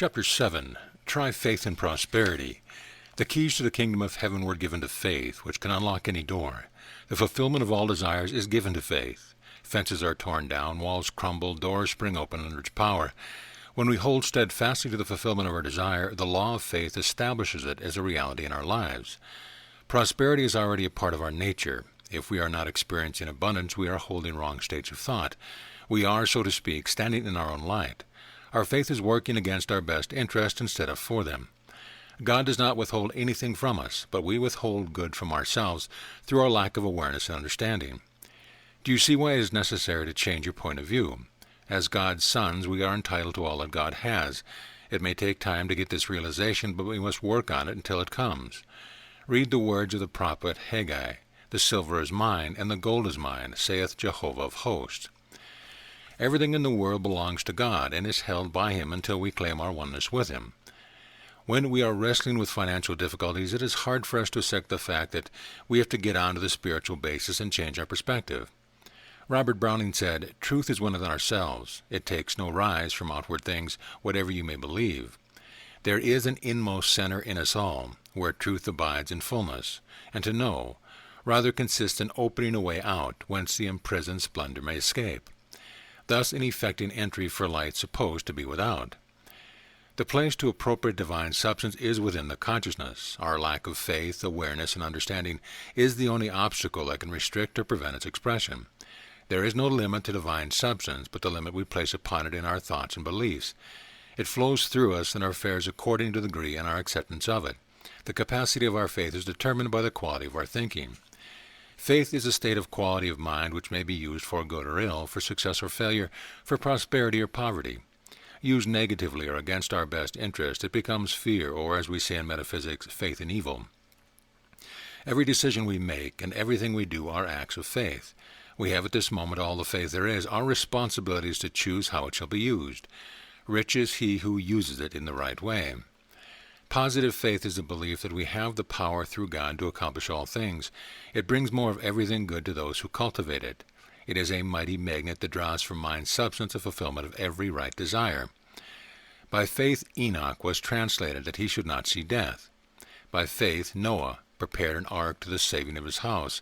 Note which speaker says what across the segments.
Speaker 1: Chapter 7. Try Faith and Prosperity. The keys to the kingdom of heaven were given to faith, which can unlock any door. The fulfillment of all desires is given to faith. Fences are torn down, walls crumble, doors spring open under its power. When we hold steadfastly to the fulfillment of our desire, the law of faith establishes it as a reality in our lives. Prosperity is already a part of our nature. If we are not experiencing abundance, we are holding wrong states of thought. We are, so to speak, standing in our own light. Our faith is working against our best interest instead of for them. God does not withhold anything from us, but we withhold good from ourselves through our lack of awareness and understanding. Do you see why it is necessary to change your point of view? As God's sons, we are entitled to all that God has. It may take time to get this realization, but we must work on it until it comes. Read the words of the prophet Haggai. The silver is mine, and the gold is mine, saith Jehovah of hosts. Everything in the world belongs to God and is held by Him until we claim our oneness with Him. When we are wrestling with financial difficulties, it is hard for us to accept the fact that we have to get onto the spiritual basis and change our perspective. Robert Browning said, "Truth is within ourselves. It takes no rise from outward things, whatever you may believe. There is an inmost center in us all, where truth abides in fullness, and to know rather consists in opening a way out, whence the imprisoned splendor may escape, thus in effecting entry for light supposed to be without. The place to appropriate divine substance is within the consciousness. Our lack of faith, awareness, and understanding is the only obstacle that can restrict or prevent its expression. There is no limit to divine substance, but the limit we place upon it in our thoughts and beliefs. It flows through us in our affairs according to the degree and our acceptance of it. The capacity of our faith is determined by the quality of our thinking. Faith is a state of quality of mind which may be used for good or ill, for success or failure, for prosperity or poverty. Used negatively or against our best interest, it becomes fear, or as we say in metaphysics, faith in evil. Every decision we make and everything we do are acts of faith. We have at this moment all the faith there is. Our responsibility is to choose how it shall be used. Rich is he who uses it in the right way. Positive faith is the belief that we have the power through God to accomplish all things. It brings more of everything good to those who cultivate it. It is a mighty magnet that draws from mind's substance the fulfillment of every right desire. By faith Enoch was translated that he should not see death. By faith Noah prepared an ark to the saving of his house.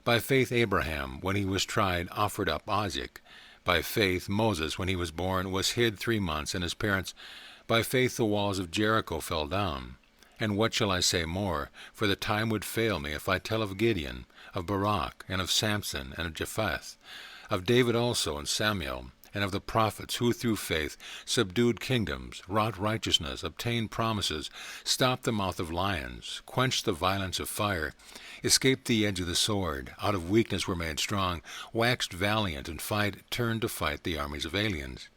Speaker 1: By faith Abraham, when he was tried, offered up Isaac. By faith Moses, when he was born, was hid 3 months, and his parents. By faith the walls of Jericho fell down. And what shall I say more? For the time would fail me if I tell of Gideon, of Barak, and of Samson, and of Jephthah, of David also, and Samuel, and of the prophets, who through faith subdued kingdoms, wrought righteousness, obtained promises, stopped the mouth of lions, quenched the violence of fire, escaped the edge of the sword, out of weakness were made strong, waxed valiant in fight, turned to fight the armies of aliens."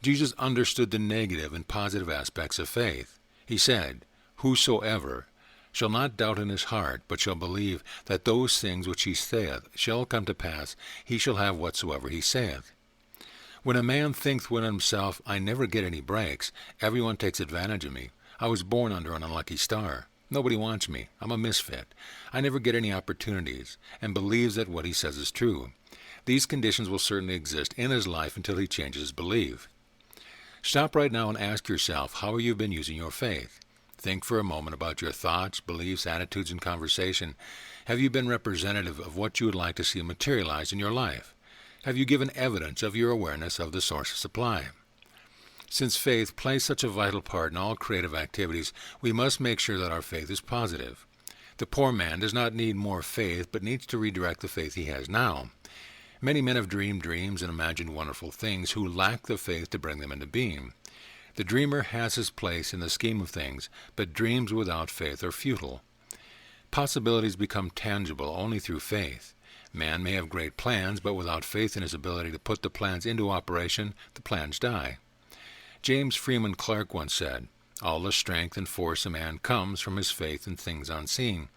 Speaker 1: Jesus understood the negative and positive aspects of faith. He said, "Whosoever shall not doubt in his heart, but shall believe that those things which he saith shall come to pass, he shall have whatsoever he saith." When a man thinketh within himself, "I never get any breaks, everyone takes advantage of me, I was born under an unlucky star, nobody wants me, I'm a misfit, I never get any opportunities," and believes that what he says is true, these conditions will certainly exist in his life until he changes his belief. Stop right now and ask yourself how you've been using your faith. Think for a moment about your thoughts, beliefs, attitudes, and conversation. Have you been representative of what you would like to see materialize in your life? Have you given evidence of your awareness of the source of supply? Since faith plays such a vital part in all creative activities, we must make sure that our faith is positive. The poor man does not need more faith, but needs to redirect the faith he has now. Many men have dreamed dreams and imagined wonderful things who lack the faith to bring them into being. The dreamer has his place in the scheme of things, but dreams without faith are futile. Possibilities become tangible only through faith. Man may have great plans, but without faith in his ability to put the plans into operation, the plans die. James Freeman Clarke once said, "All the strength and force of man comes from his faith in things unseen.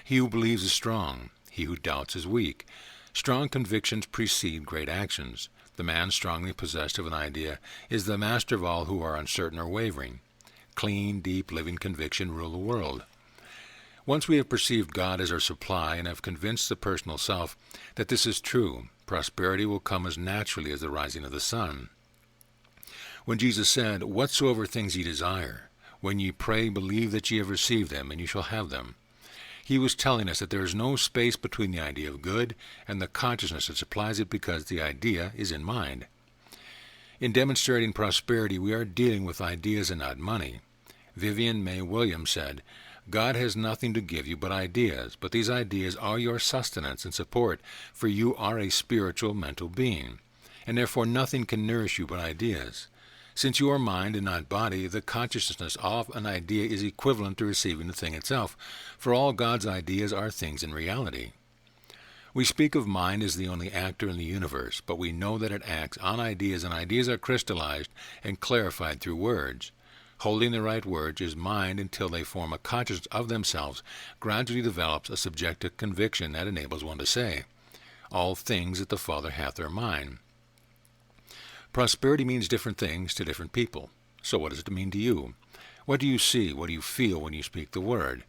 Speaker 1: He who believes is strong. He who doubts is weak. Strong convictions precede great actions. The man strongly possessed of an idea is the master of all who are uncertain or wavering. Clean, deep, living conviction rule the world." Once we have perceived God as our supply and have convinced the personal self that this is true, prosperity will come as naturally as the rising of the sun. When Jesus said, "Whatsoever things ye desire, when ye pray, believe that ye have received them, and ye shall have them," he was telling us that there is no space between the idea of good and the consciousness that supplies it, because the idea is in mind. In demonstrating prosperity, we are dealing with ideas and not money. Vivian May Williams said, "God has nothing to give you but ideas, but these ideas are your sustenance and support, for you are a spiritual mental being, and therefore nothing can nourish you but ideas. Since you are mind and not body, the consciousness of an idea is equivalent to receiving the thing itself, for all God's ideas are things in reality." We speak of mind as the only actor in the universe, but we know that it acts on ideas, and ideas are crystallized and clarified through words. Holding the right words is mind until they form a consciousness of themselves, gradually develops a subjective conviction that enables one to say, "All things that the Father hath are mine." Prosperity means different things to different people. So what does it mean to you? What do you see? What do you feel when you speak the word?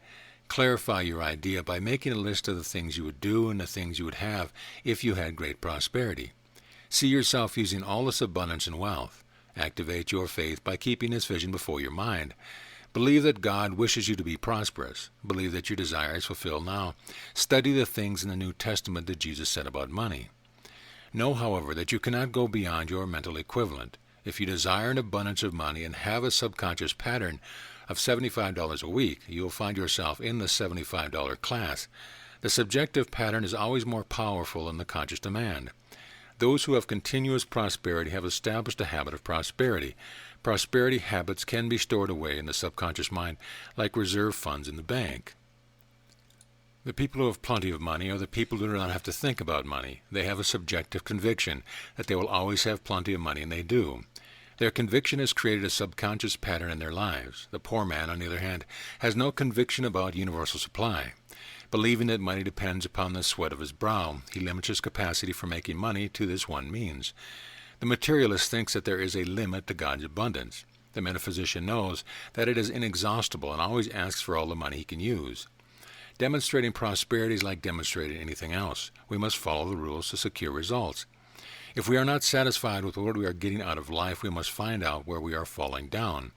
Speaker 1: Clarify your idea by making a list of the things you would do and the things you would have if you had great prosperity. See yourself using all this abundance and wealth. Activate your faith by keeping this vision before your mind. Believe that God wishes you to be prosperous. Believe that your desire is fulfilled now. Study the things in the New Testament that Jesus said about money. Know, however, that you cannot go beyond your mental equivalent. If you desire an abundance of money and have a subconscious pattern of $75 a week, you will find yourself in the $75 class. The subjective pattern is always more powerful than the conscious demand. Those who have continuous prosperity have established a habit of prosperity. Prosperity habits can be stored away in the subconscious mind like reserve funds in the bank. The people who have plenty of money are the people who do not have to think about money. They have a subjective conviction that they will always have plenty of money, and they do. Their conviction has created a subconscious pattern in their lives. The poor man, on the other hand, has no conviction about universal supply. Believing that money depends upon the sweat of his brow, he limits his capacity for making money to this one means. The materialist thinks that there is a limit to God's abundance. The metaphysician knows that it is inexhaustible and always asks for all the money he can use. Demonstrating prosperity is like demonstrating anything else. We must follow the rules to secure results. If we are not satisfied with what we are getting out of life, we must find out where we are falling down.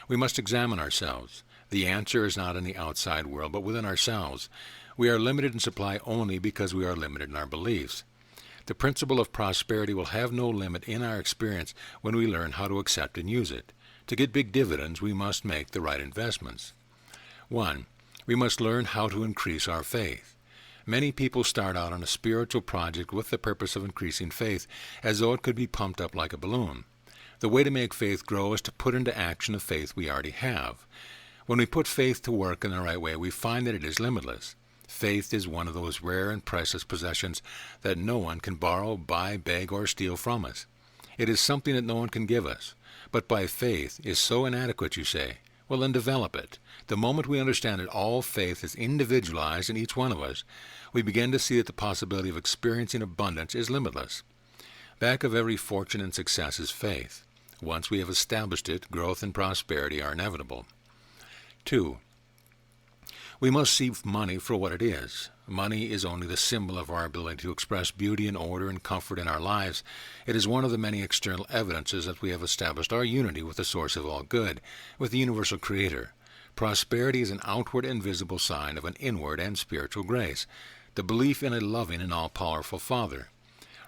Speaker 1: We must examine ourselves. The answer is not in the outside world, but within ourselves. We are limited in supply only because we are limited in our beliefs. The principle of prosperity will have no limit in our experience when we learn how to accept and use it. To get big dividends, we must make the right investments. 1. We must learn how to increase our faith. Many people start out on a spiritual project with the purpose of increasing faith, as though it could be pumped up like a balloon. The way to make faith grow is to put into action the faith we already have. When we put faith to work in the right way, we find that it is limitless. Faith is one of those rare and priceless possessions that no one can borrow, buy, beg, or steal from us. It is something that no one can give us. But by faith is so inadequate, you say. Well, then develop it. The moment we understand that all faith is individualized in each one of us, we begin to see that the possibility of experiencing abundance is limitless. Back of every fortune and success is faith. Once we have established it, growth and prosperity are inevitable. 2. We must see money for what it is. Money is only the symbol of our ability to express beauty and order and comfort in our lives. It is one of the many external evidences that we have established our unity with the source of all good, with the universal creator. Prosperity is an outward and visible sign of an inward and spiritual grace, the belief in a loving and all-powerful Father.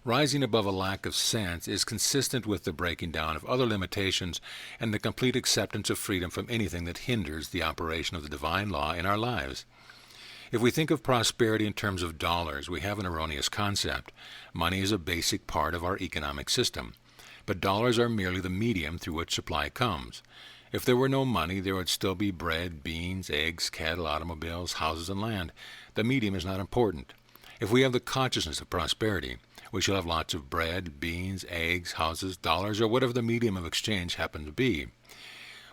Speaker 1: Rising above a lack of sense is consistent with the breaking down of other limitations and the complete acceptance of freedom from anything that hinders the operation of the divine law in our lives. If we think of prosperity in terms of dollars, we have an erroneous concept. Money is a basic part of our economic system, but dollars are merely the medium through which supply comes. If there were no money, there would still be bread, beans, eggs, cattle, automobiles, houses, and land. The medium is not important. If we have the consciousness of prosperity, we shall have lots of bread, beans, eggs, houses, dollars, or whatever the medium of exchange happens to be.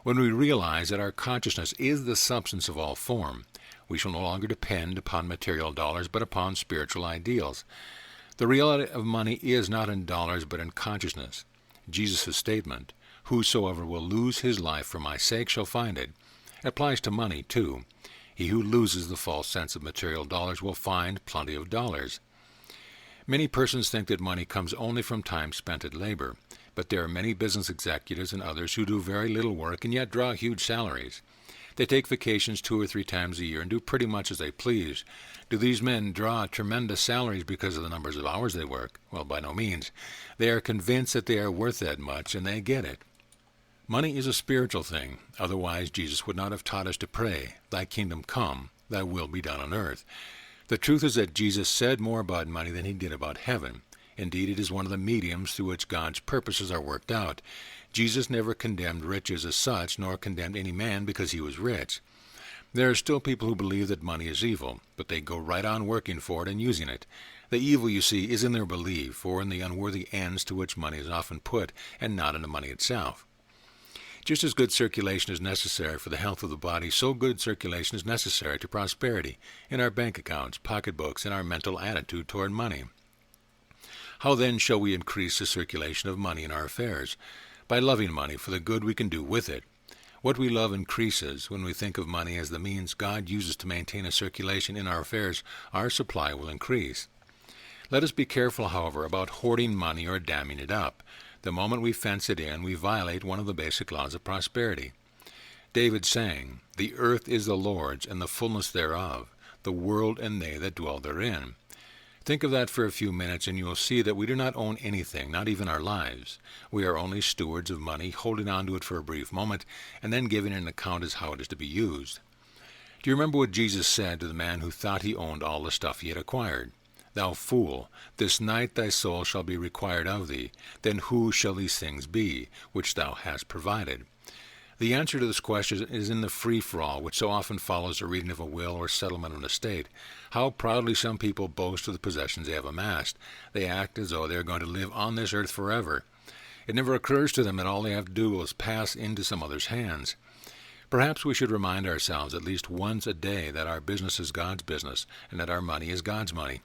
Speaker 1: When we realize that our consciousness is the substance of all form, we shall no longer depend upon material dollars, but upon spiritual ideals. The reality of money is not in dollars, but in consciousness. Jesus' statement, "Whosoever will lose his life for my sake shall find it," applies to money, too. He who loses the false sense of material dollars will find plenty of dollars. Many persons think that money comes only from time spent at labor. But there are many business executives and others who do very little work and yet draw huge salaries. They take vacations 2 or 3 times a year and do pretty much as they please. Do these men draw tremendous salaries because of the numbers of hours they work? Well, by no means. They are convinced that they are worth that much, and they get it. Money is a spiritual thing. Otherwise, Jesus would not have taught us to pray, "Thy kingdom come, thy will be done on earth." The truth is that Jesus said more about money than he did about heaven. Indeed, it is one of the mediums through which God's purposes are worked out. Jesus never condemned riches as such, nor condemned any man because he was rich. There are still people who believe that money is evil, but they go right on working for it and using it. The evil, you see, is in their belief, or in the unworthy ends to which money is often put, and not in the money itself. Just as good circulation is necessary for the health of the body, so good circulation is necessary to prosperity, in our bank accounts, pocketbooks, and our mental attitude toward money. How then shall we increase the circulation of money in our affairs? By loving money for the good we can do with it. What we love increases. When we think of money as the means God uses to maintain a circulation in our affairs, our supply will increase. Let us be careful, however, about hoarding money or damming it up. The moment we fence it in, we violate one of the basic laws of prosperity. David sang, "The earth is the Lord's, and the fullness thereof, the world and they that dwell therein." Think of that for a few minutes, and you will see that we do not own anything, not even our lives. We are only stewards of money, holding on to it for a brief moment, and then giving an account as how it is to be used. Do you remember what Jesus said to the man who thought he owned all the stuff he had acquired? "Thou fool, this night thy soul shall be required of thee. Then whose shall these things be, which thou hast provided?" The answer to this question is in the free-for-all which so often follows the reading of a will or settlement of an estate. How proudly some people boast of the possessions they have amassed. They act as though they are going to live on this earth forever. It never occurs to them that all they have to do is pass into some other's hands. Perhaps we should remind ourselves at least once a day that our business is God's business, and that our money is God's money.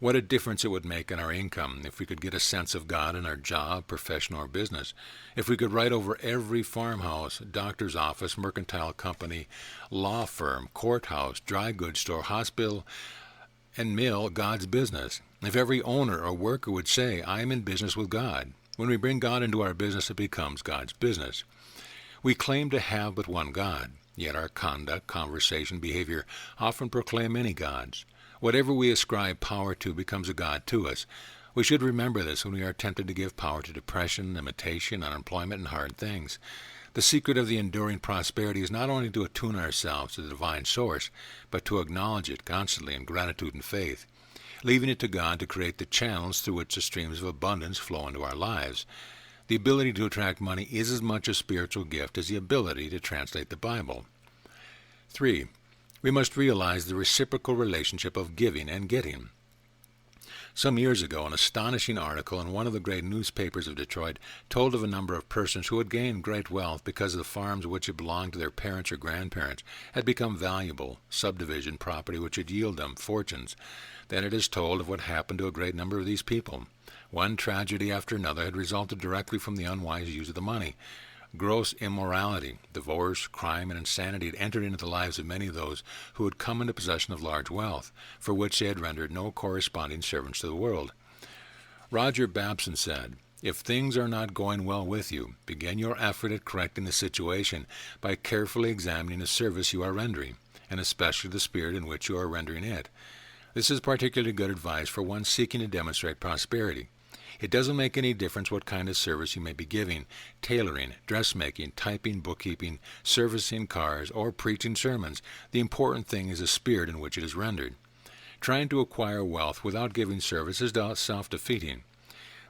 Speaker 1: What a difference it would make in our income if we could get a sense of God in our job, profession, or business. If we could write over every farmhouse, doctor's office, mercantile company, law firm, courthouse, dry goods store, hospital, and mill God's business. If every owner or worker would say, "I am in business with God." When we bring God into our business, it becomes God's business. We claim to have but one God, yet our conduct, conversation, behavior often proclaim many gods. Whatever we ascribe power to becomes a god to us. We should remember this when we are tempted to give power to depression, limitation, unemployment, and hard things. The secret of the enduring prosperity is not only to attune ourselves to the divine source, but to acknowledge it constantly in gratitude and faith, leaving it to God to create the channels through which the streams of abundance flow into our lives. The ability to attract money is as much a spiritual gift as the ability to translate the Bible. 3. We must realize the reciprocal relationship of giving and getting. Some years ago, an astonishing article in one of the great newspapers of Detroit told of a number of persons who had gained great wealth because the farms which had belonged to their parents or grandparents had become valuable subdivision property which had yielded them fortunes. Then it is told of what happened to a great number of these people. One tragedy after another had resulted directly from the unwise use of the money. Gross immorality, divorce, crime, and insanity had entered into the lives of many of those who had come into possession of large wealth, for which they had rendered no corresponding servants to the world. Roger Babson said, "If things are not going well with you, begin your effort at correcting the situation by carefully examining the service you are rendering, and especially the spirit in which you are rendering it. This is particularly good advice for one seeking to demonstrate prosperity. It doesn't make any difference what kind of service you may be giving, tailoring, dressmaking, typing, bookkeeping, servicing cars, or preaching sermons. The important thing is the spirit in which it is rendered. Trying to acquire wealth without giving service is self-defeating.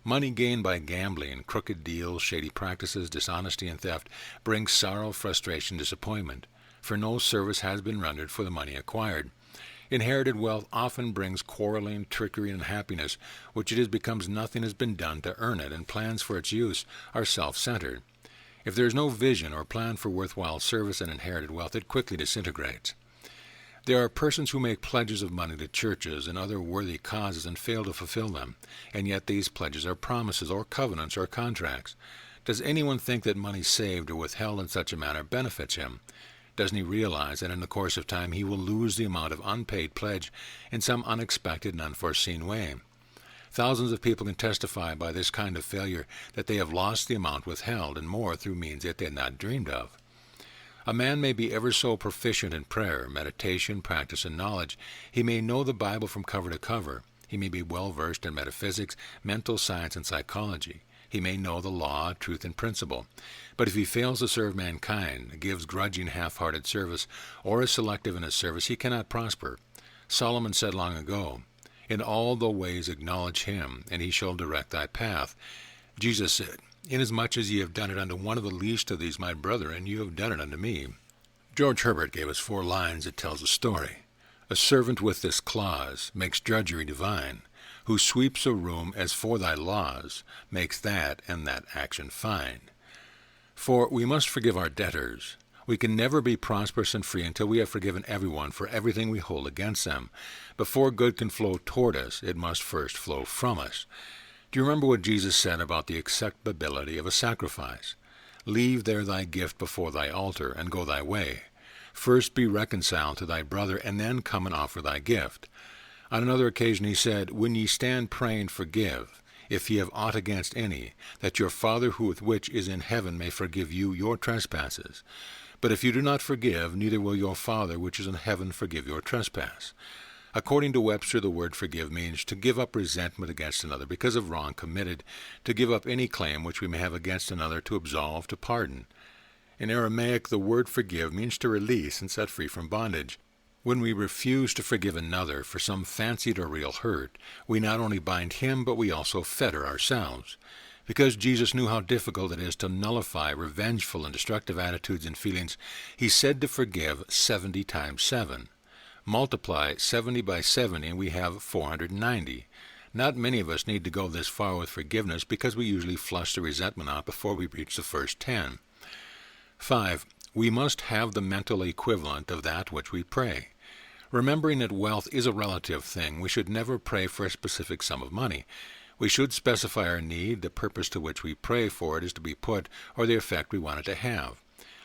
Speaker 1: Money gained by gambling, crooked deals, shady practices, dishonesty, and theft brings sorrow, frustration, disappointment, for no service has been rendered for the money acquired. Inherited wealth often brings quarreling, trickery, and unhappiness, which it is becomes nothing has been done to earn it, and plans for its use are self-centered. If there is no vision or plan for worthwhile service and inherited wealth, it quickly disintegrates. There are persons who make pledges of money to churches and other worthy causes and fail to fulfill them, and yet these pledges are promises or covenants or contracts. Does anyone think that money saved or withheld in such a manner benefits him? Doesn't he realize that in the course of time he will lose the amount of unpaid pledge in some unexpected and unforeseen way? Thousands of people can testify by this kind of failure that they have lost the amount withheld and more through means that they had not dreamed of. A man may be ever so proficient in prayer, meditation, practice, and knowledge. He may know the Bible from cover to cover. He may be well versed in metaphysics, mental science, and psychology. He may know the law, truth, and principle. But if he fails to serve mankind, gives grudging, half-hearted service, or is selective in his service, he cannot prosper. Solomon said long ago, "In all thy ways acknowledge him, and he shall direct thy path." Jesus said, "Inasmuch as ye have done it unto one of the least of these my brethren, you have done it unto me." George Herbert gave us 4 lines that tells a story. "A servant with this clause makes drudgery divine, who sweeps a room as for thy laws, makes that and that action fine." For we must forgive our debtors. We can never be prosperous and free until we have forgiven everyone for everything we hold against them. Before good can flow toward us, it must first flow from us. Do you remember what Jesus said about the acceptability of a sacrifice? "Leave there thy gift before thy altar, and go thy way. First be reconciled to thy brother, and then come and offer thy gift." On another occasion he said, "When ye stand praying, forgive, if ye have aught against any, that your Father which is in heaven may forgive you your trespasses. But if you do not forgive, neither will your Father which is in heaven forgive your trespass." According to Webster, the word forgive means to give up resentment against another because of wrong committed, to give up any claim which we may have against another, to absolve, to pardon. In Aramaic, the word forgive means to release and set free from bondage. When we refuse to forgive another for some fancied or real hurt, we not only bind him, but we also fetter ourselves. Because Jesus knew how difficult it is to nullify revengeful and destructive attitudes and feelings, he said to forgive 70 times 7. Multiply 70 by 70 and we have 490. Not many of us need to go this far with forgiveness because we usually flush the resentment out before we reach the first 10. 5. We must have the mental equivalent of that which we pray. Remembering that wealth is a relative thing, we should never pray for a specific sum of money. We should specify our need, the purpose to which we pray for it is to be put, or the effect we want it to have.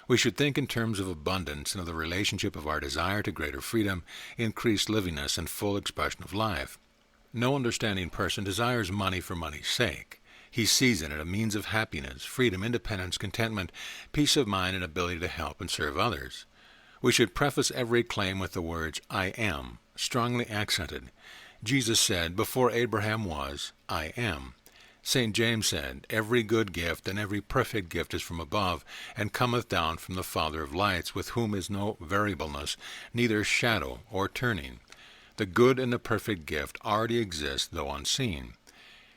Speaker 1: We should think in terms of abundance and of the relationship of our desire to greater freedom, increased livingness, and full expression of life. No understanding person desires money for money's sake. He sees in it a means of happiness, freedom, independence, contentment, peace of mind, and ability to help and serve others. We should preface every claim with the words, "I am," strongly accented. Jesus said, "Before Abraham was, I am." St. James said, "Every good gift and every perfect gift is from above, and cometh down from the Father of lights, with whom is no variableness, neither shadow or turning." The good and the perfect gift already exist, though unseen.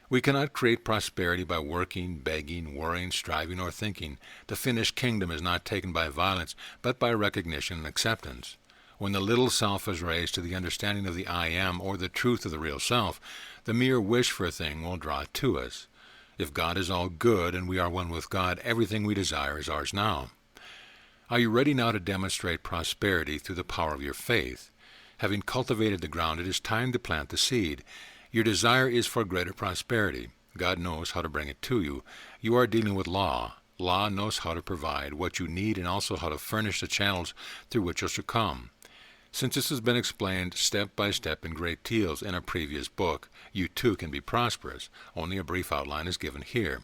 Speaker 1: We cannot create prosperity by working, begging, worrying, striving, or thinking. The finished kingdom is not taken by violence, but by recognition and acceptance. When the little self is raised to the understanding of the I am, or the truth of the real self, the mere wish for a thing will draw it to us. If God is all good and we are one with God, everything we desire is ours now. Are you ready now to demonstrate prosperity through the power of your faith? Having cultivated the ground, it is time to plant the seed. Your desire is for greater prosperity. God knows how to bring it to you. You are dealing with law. Law knows how to provide what you need and also how to furnish the channels through which it shall come. Since this has been explained step by step in great deals in a previous book, you too can be prosperous. Only a brief outline is given here.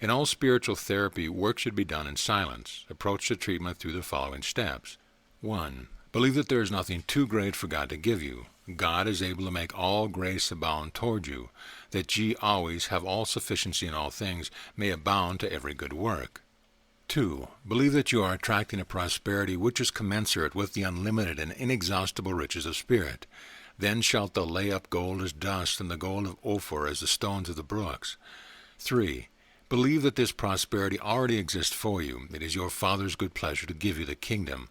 Speaker 1: In all spiritual therapy, work should be done in silence. Approach the treatment through the following steps. 1. Believe that there is nothing too great for God to give you. God is able to make all grace abound toward you, that ye always have all sufficiency in all things, may abound to every good work. 2. Believe that you are attracting a prosperity which is commensurate with the unlimited and inexhaustible riches of spirit. Then shalt thou lay up gold as dust, and the gold of Ophir as the stones of the brooks. 3. Believe that this prosperity already exists for you. It is your Father's good pleasure to give you the kingdom.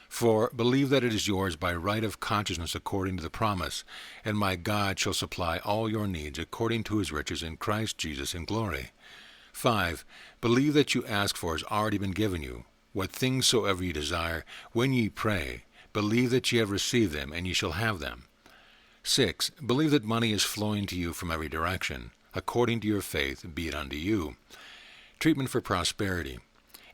Speaker 1: 4. Believe that it is yours by right of consciousness according to the promise, and my God shall supply all your needs according to his riches in Christ Jesus in glory. 5. Believe that you ask for has already been given you. What things soever ye desire, when ye pray, believe that ye have received them, and ye shall have them. 6. Believe that money is flowing to you from every direction. According to your faith, be it unto you. Treatment for prosperity.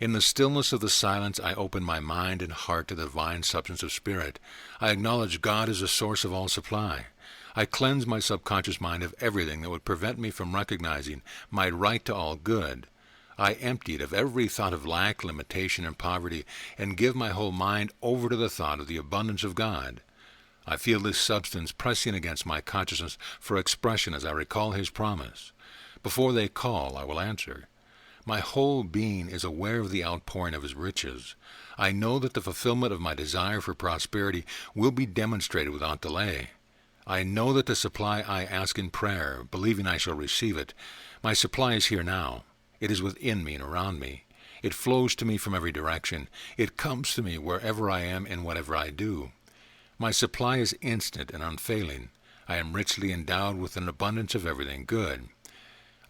Speaker 1: In the stillness of the silence, I open my mind and heart to the divine substance of spirit. I acknowledge God as the source of all supply. I cleanse my subconscious mind of everything that would prevent me from recognizing my right to all good. I empty it of every thought of lack, limitation, and poverty, and give my whole mind over to the thought of the abundance of God. I feel this substance pressing against my consciousness for expression as I recall His promise. Before they call, I will answer. My whole being is aware of the outpouring of His riches. I know that the fulfillment of my desire for prosperity will be demonstrated without delay. I know that the supply I ask in prayer, believing I shall receive it, my supply is here now. It is within me and around me. It flows to me from every direction. It comes to me wherever I am and whatever I do. My supply is instant and unfailing. I am richly endowed with an abundance of everything good.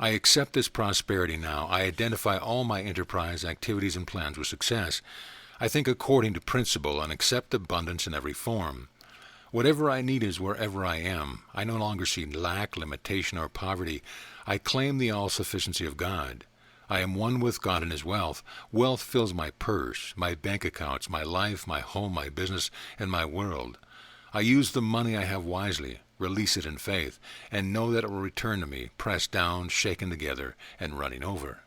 Speaker 1: I accept this prosperity now. I identify all my enterprise, activities, and plans with success. I think according to principle and accept abundance in every form. Whatever I need is wherever I am. I no longer see lack, limitation, or poverty. I claim the all-sufficiency of God. I am one with God and His wealth. Wealth fills my purse, my bank accounts, my life, my home, my business, and my world. I use the money I have wisely, release it in faith, and know that it will return to me, pressed down, shaken together, and running over.